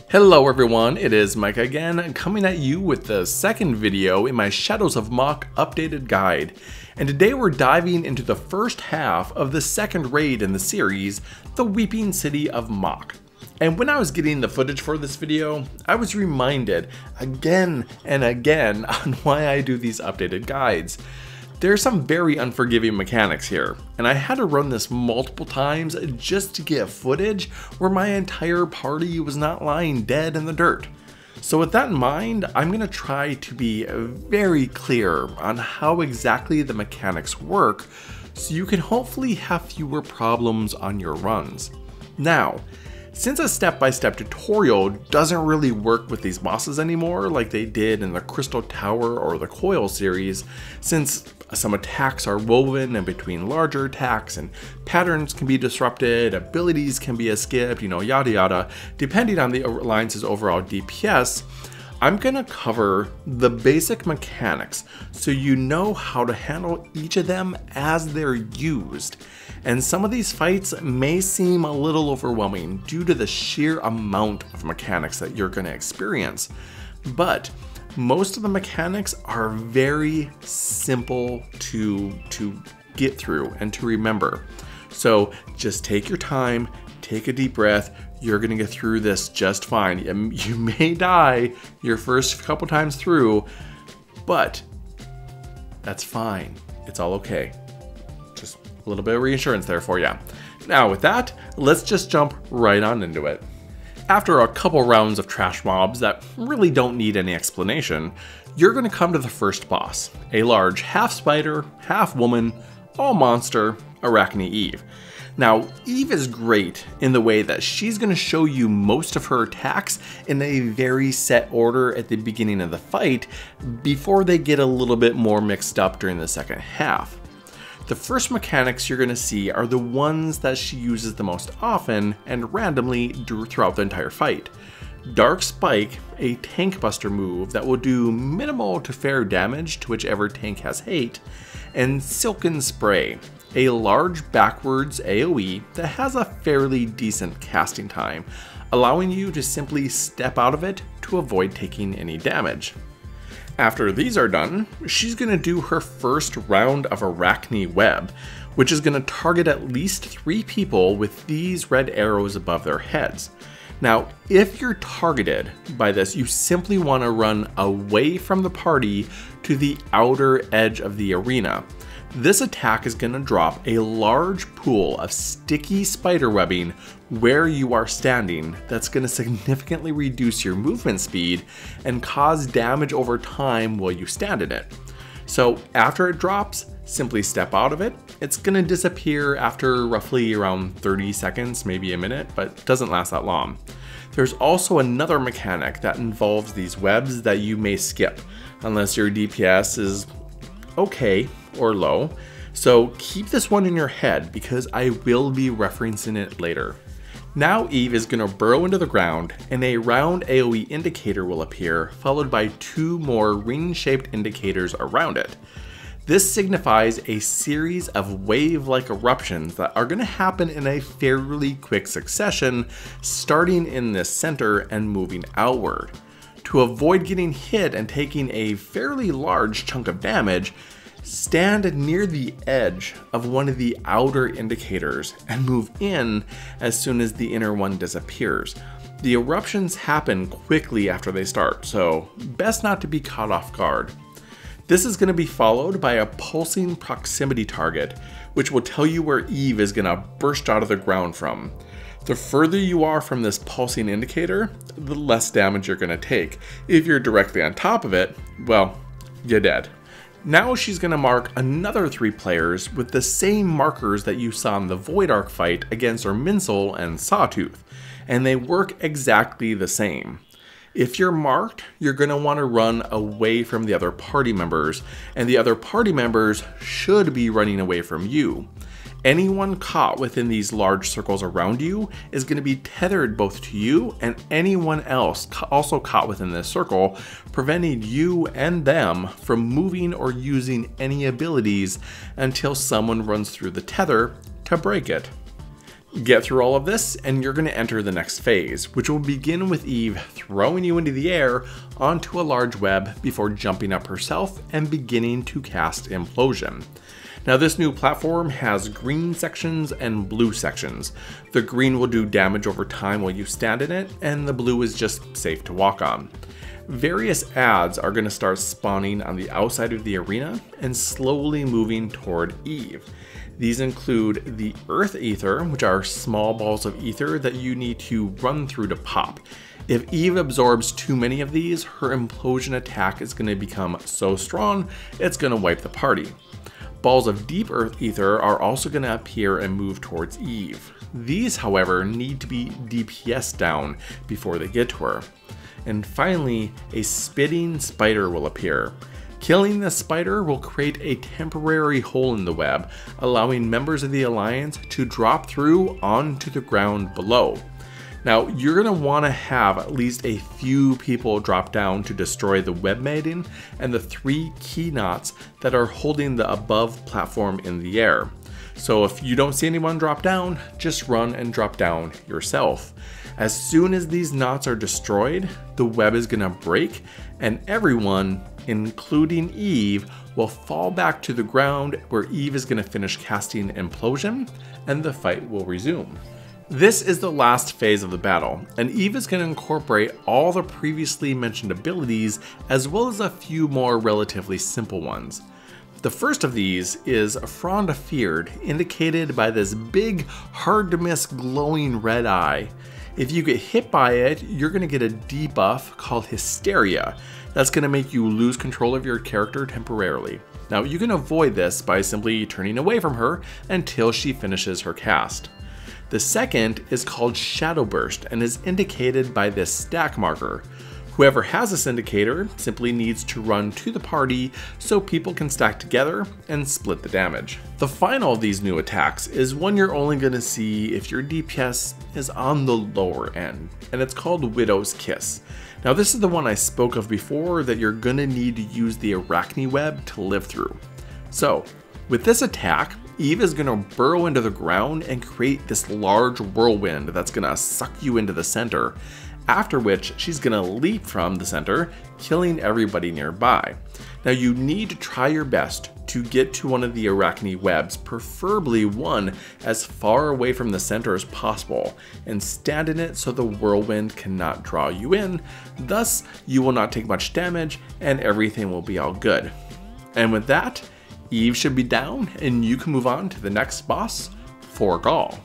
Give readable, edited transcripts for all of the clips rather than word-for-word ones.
Hello everyone, it is Mica again, coming at you with the second video in my Shadows of Mhach updated guide. And today we're diving into the first half of the second raid in the series, the Weeping City of Mhach. And when I was getting the footage for this video, I was reminded again and again on why I do these updated guides. There are some very unforgiving mechanics here, and I had to run this multiple times just to get footage where my entire party was not lying dead in the dirt. So with that in mind, I'm going to try to be very clear on how exactly the mechanics work so you can hopefully have fewer problems on your runs. Now, since a step-by-step tutorial doesn't really work with these bosses anymore like they did in the Crystal Tower or the Coil series, since some attacks are woven in between larger attacks and patterns can be disrupted, abilities can be skipped, yada yada, depending on the alliance's overall DPS, I'm gonna cover the basic mechanics so you know how to handle each of them as they're used. And some of these fights may seem a little overwhelming due to the sheer amount of mechanics that you're gonna experience. But most of the mechanics are very simple to get through and to remember. So just take your time, take a deep breath. You're gonna get through this just fine. You may die your first couple times through, but that's fine. It's all okay. Just a little bit of reassurance there for you. Now with that, let's just jump right on into it. After a couple rounds of trash mobs that really don't need any explanation, you're gonna come to the first boss, a large half spider, half woman, all monster, Arachne Eve. Now, Eve is great in the way that she's going to show you most of her attacks in a very set order at the beginning of the fight before they get a little bit more mixed up during the second half. The first mechanics you're going to see are the ones that she uses the most often and randomly throughout the entire fight. Dark Spike, a tank buster move that will do minimal to fair damage to whichever tank has hate, and Silken Spray, a large backwards AoE that has a fairly decent casting time, allowing you to simply step out of it to avoid taking any damage. After these are done, she's going to do her first round of Arachne Web, which is going to target at least 3 people with these red arrows above their heads. Now, if you're targeted by this, you simply want to run away from the party to the outer edge of the arena. This attack is going to drop a large pool of sticky spider webbing where you are standing that's going to significantly reduce your movement speed and cause damage over time while you stand in it. So after it drops, simply step out of it. It's going to disappear after roughly around 30 seconds, maybe a minute, but doesn't last that long. There's also another mechanic that involves these webs that you may skip unless your DPS is okay or low. So keep this one in your head because I will be referencing it later. Now Eve is going to burrow into the ground and a round AoE indicator will appear, followed by 2 more ring-shaped indicators around it. This signifies a series of wave-like eruptions that are going to happen in a fairly quick succession, starting in this center and moving outward. To avoid getting hit and taking a fairly large chunk of damage, stand near the edge of one of the outer indicators and move in as soon as the inner one disappears. The eruptions happen quickly after they start, so best not to be caught off guard. This is going to be followed by a pulsing proximity target, which will tell you where Eve is going to burst out of the ground from. The further you are from this pulsing indicator, the less damage you're going to take. If you're directly on top of it, well, you're dead. Now she's going to mark another 3 players with the same markers that you saw in the Void Arc fight against Erminsel and Sawtooth, and they work exactly the same. If you're marked, you're going to want to run away from the other party members, and the other party members should be running away from you. Anyone caught within these large circles around you is going to be tethered both to you and anyone else also caught within this circle, preventing you and them from moving or using any abilities until someone runs through the tether to break it. Get through all of this and you're going to enter the next phase, which will begin with Eve throwing you into the air onto a large web before jumping up herself and beginning to cast Implosion. Now this new platform has green sections and blue sections. The green will do damage over time while you stand in it, and the blue is just safe to walk on. Various ads are going to start spawning on the outside of the arena and slowly moving toward Eve. These include the Earth Ether, which are small balls of ether that you need to run through to pop. If Eve absorbs too many of these, her implosion attack is going to become so strong, it's going to wipe the party. Balls of Deep Earth Ether are also going to appear and move towards Eve. These, however, need to be DPS down before they get to her. And finally, a spitting spider will appear. Killing the spider will create a temporary hole in the web, allowing members of the Alliance to drop through onto the ground below. Now, you're going to want to have at least a few people drop down to destroy the web mating and the 3 key knots that are holding the above platform in the air. So if you don't see anyone drop down, just run and drop down yourself. As soon as these knots are destroyed, the web is going to break and everyone, including Eve, will fall back to the ground where Eve is going to finish casting Implosion and the fight will resume. This is the last phase of the battle, and Eve is going to incorporate all the previously mentioned abilities as well as a few more relatively simple ones. The first of these is Fronda Feared, indicated by this big, hard to miss glowing red eye. If you get hit by it, you're going to get a debuff called Hysteria. That's going to make you lose control of your character temporarily. Now you can avoid this by simply turning away from her until she finishes her cast. The second is called Shadow Burst and is indicated by this stack marker. Whoever has this indicator simply needs to run to the party so people can stack together and split the damage. The final of these new attacks is one you're only going to see if your DPS is on the lower end, and it's called Widow's Kiss. Now this is the one I spoke of before that you're going to need to use the Arachne Web to live through. So with this attack, Eve is going to burrow into the ground and create this large whirlwind that's going to suck you into the center, after which she's going to leap from the center, killing everybody nearby. Now you need to try your best to get to one of the Arachne webs, preferably one as far away from the center as possible, and stand in it so the whirlwind cannot draw you in. Thus, you will not take much damage and everything will be all good. And with that, Eve should be down and you can move on to the next boss, Fergal.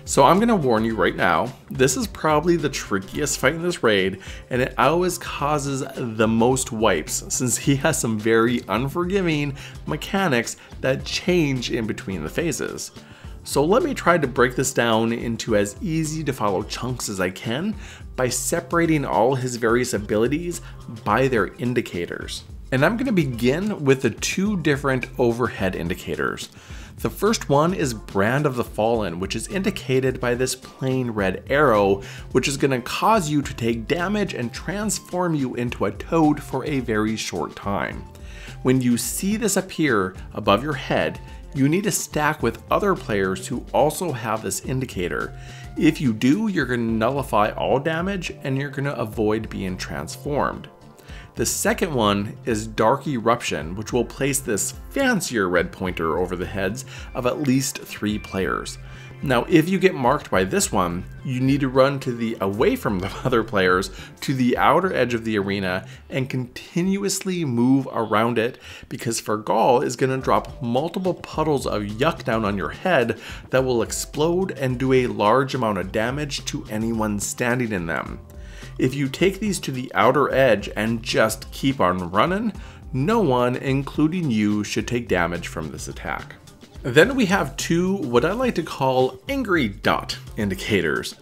So I'm going to warn you right now, this is probably the trickiest fight in this raid, and it always causes the most wipes since he has some very unforgiving mechanics that change in between the phases. So let me try to break this down into as easy to follow chunks as I can by separating all his various abilities by their indicators. And I'm going to begin with the 2 different overhead indicators. The first one is Brand of the Fallen, which is indicated by this plain red arrow, which is going to cause you to take damage and transform you into a toad for a very short time. When you see this appear above your head, you need to stack with other players who also have this indicator. If you do, you're going to nullify all damage and you're going to avoid being transformed. The second one is Dark Eruption, which will place this fancier red pointer over the heads of at least 3 players. Now, if you get marked by this one, you need to run away from the other players to the outer edge of the arena and continuously move around it, because Fergal is going to drop multiple puddles of yuck down on your head that will explode and do a large amount of damage to anyone standing in them. If you take these to the outer edge and just keep on running, no one, including you, should take damage from this attack. Then we have 2 what I like to call angry dot indicators.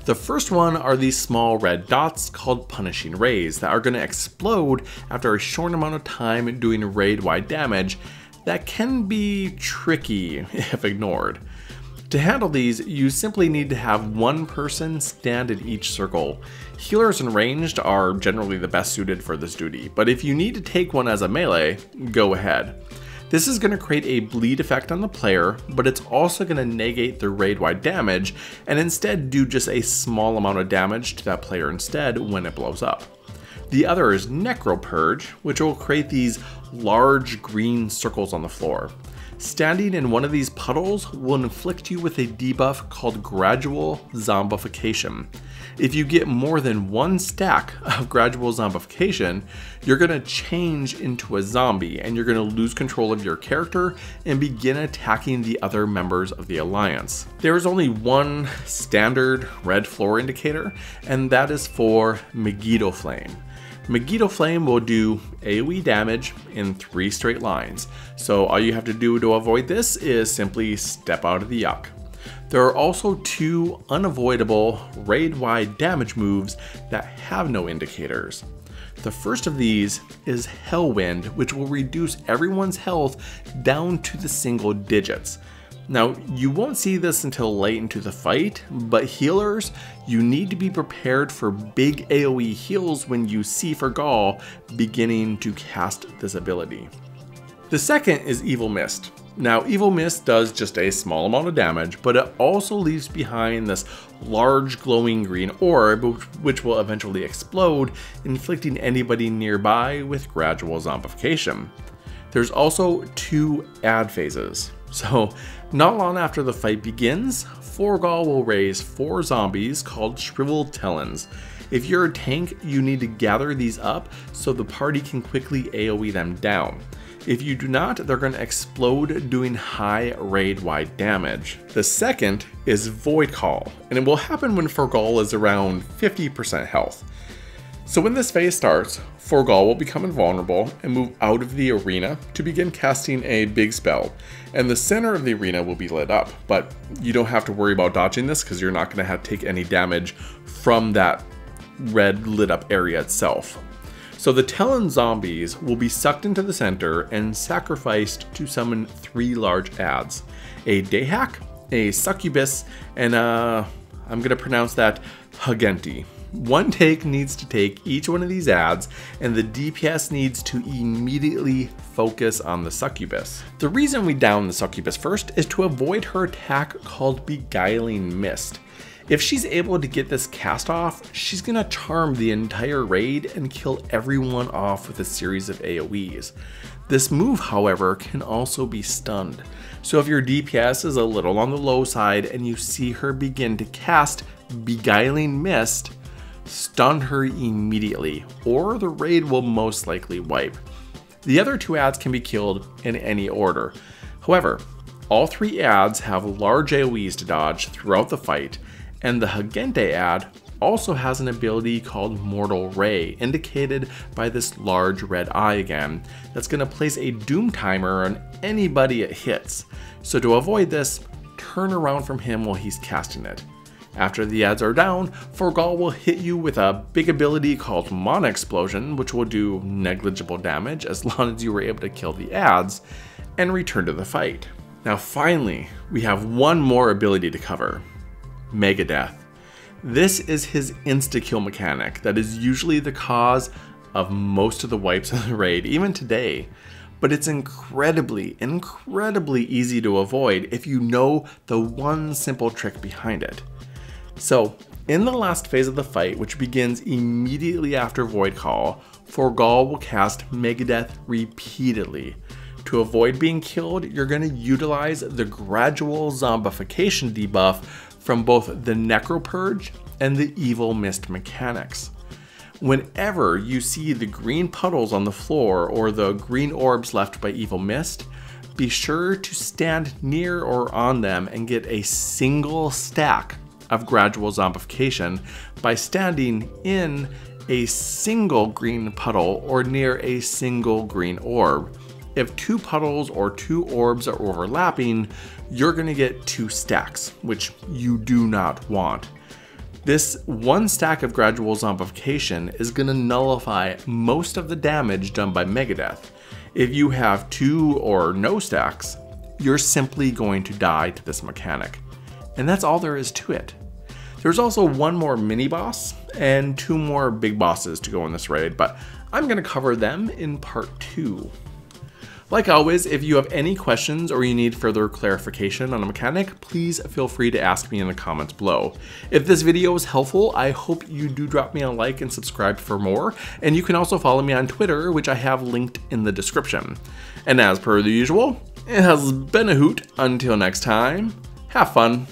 The first one are these small red dots called Punishing Rays that are going to explode after a short amount of time doing raid-wide damage that can be tricky if ignored. To handle these, you simply need to have one person stand in each circle. Healers and ranged are generally the best suited for this duty, but if you need to take one as a melee, go ahead. This is going to create a bleed effect on the player, but it's also going to negate the raid-wide damage and instead do just a small amount of damage to that player instead when it blows up. The other is Necro Purge, which will create these large green circles on the floor. Standing in one of these puddles will inflict you with a debuff called Gradual Zombification. If you get more than one stack of Gradual Zombification, you're going to change into a zombie and you're going to lose control of your character and begin attacking the other members of the Alliance. There is only one standard red floor indicator, and that is for Megiddo Flame. Megiddo Flame will do AoE damage in 3 straight lines, so all you have to do to avoid this is simply step out of the yuck. There are also 2 unavoidable raid-wide damage moves that have no indicators. The first of these is Hellwind, which will reduce everyone's health down to the single digits. Now, you won't see this until late into the fight, but healers, you need to be prepared for big AoE heals when you see Fergal beginning to cast this ability. The second is Evil Mist. Now, Evil Mist does just a small amount of damage, but it also leaves behind this large glowing green orb, which will eventually explode, inflicting anybody nearby with Gradual Zombification. There's also 2 ad phases. So, not long after the fight begins, Fergal will raise 4 zombies called Shriveled Talons. If you're a tank, you need to gather these up so the party can quickly AoE them down. If you do not, they're going to explode doing high raid-wide damage. The second is Void Call, and it will happen when Fergal is around 50% health. So when this phase starts, Fergal will become invulnerable and move out of the arena to begin casting a big spell, and the center of the arena will be lit up, but you don't have to worry about dodging this because you're not going to have to take any damage from that red lit up area itself. So the Talon zombies will be sucked into the center and sacrificed to summon 3 large ads: a Dayhack, a Succubus, and I'm going to pronounce that Hugenti. One take needs to take each one of these ads, and the DPS needs to immediately focus on the Succubus. The reason we down the Succubus first is to avoid her attack called Beguiling Mist. If she's able to get this cast off, she's gonna charm the entire raid and kill everyone off with a series of AoEs. This move, however, can also be stunned. So if your DPS is a little on the low side and you see her begin to cast Beguiling Mist, stun her immediately, or the raid will most likely wipe. The other 2 ads can be killed in any order. However, all 3 ads have large AoEs to dodge throughout the fight, and the Hugente ad also has an ability called Mortal Ray, indicated by this large red eye again, that's going to place a doom timer on anybody it hits. So to avoid this, turn around from him while he's casting it. After the ads are down, Fergal will hit you with a big ability called Mana Explosion, which will do negligible damage as long as you were able to kill the ads, and return to the fight. Now finally, we have one more ability to cover: Megadeath. This is his insta-kill mechanic that is usually the cause of most of the wipes of the raid, even today. But it's incredibly easy to avoid if you know the one simple trick behind it. So, in the last phase of the fight, which begins immediately after Void Call, Fergal will cast Megadeath repeatedly. To avoid being killed, you're going to utilize the Gradual Zombification debuff from both the Necro Purge and the Evil Mist mechanics. Whenever you see the green puddles on the floor or the green orbs left by Evil Mist, be sure to stand near or on them and get a single stack of Gradual Zombification by standing in a single green puddle or near a single green orb. If 2 puddles or 2 orbs are overlapping, you're going to get 2 stacks, which you do not want. This 1 stack of Gradual Zombification is going to nullify most of the damage done by Megadeath. If you have 2 or no stacks, you're simply going to die to this mechanic. And that's all there is to it. There's also 1 more mini boss and 2 more big bosses to go in this raid, but I'm going to cover them in part 2. Like always, if you have any questions or you need further clarification on a mechanic, please feel free to ask me in the comments below. If this video was helpful, I hope you do drop me a like and subscribe for more, and you can also follow me on Twitter, which I have linked in the description. And as per the usual, it has been a hoot. Until next time, have fun.